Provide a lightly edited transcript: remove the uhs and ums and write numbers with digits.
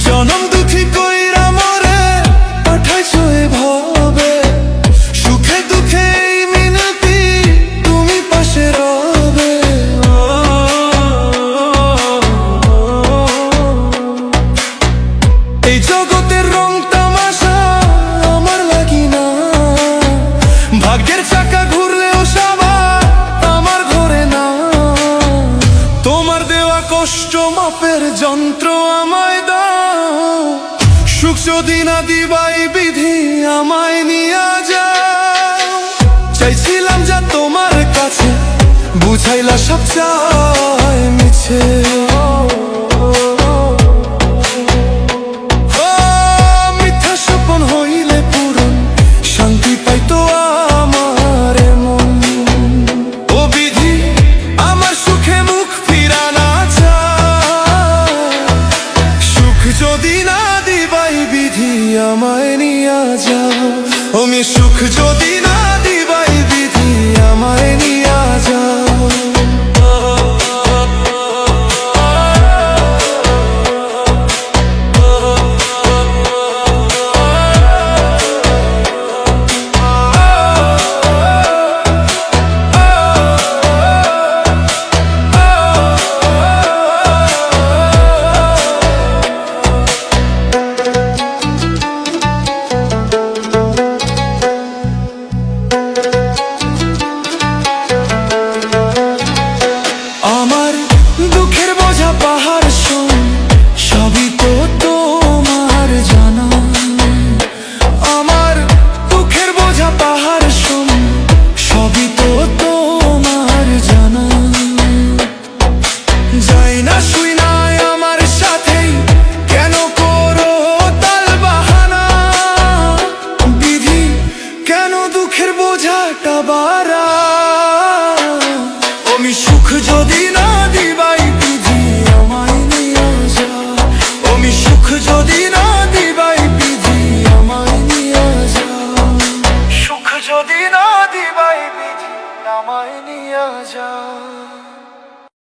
জনম দুঃখী কইরা মরে পাঠাইছো এভাবে, সুখে দুঃখে এই মিনতি তুমি পাশে রবে। এই জগতের রং তামাশা আমার লাগি না, ভাগ্যের চাকা ঘুরলেও সবার আমার ঘরে না। তোমার দেওয়া কষ্ট মাপের যন্ত্র আমায় দাও, সুখ যদি না দিবাই বিধি আমায় নিয়া যাও। চাইছিলাম যা তোমার কাছে, বুঝাইলা সব চাই মিছে। মিথ্যা স্বপ্ন হইলে পূরণ, শান্তি পাইতো আমার মন। ও বিধি আমার সুখে মুখ ফিরানা চায়, সুখ যদি না দিবাই বিধি আমায় নিয়া যাও। আমি সুখ যদি না দিবাই বিধি আমায় নিয়া যাও। আমি সুখ যদি না দিবাই বিধি আমায় নিয়া যাও। আমি সুখ যদি না দিবাই বিধি আমায় নিয়া যাও। সুখ যদি না দিবাই বিধি আমায় নিয়া যাও।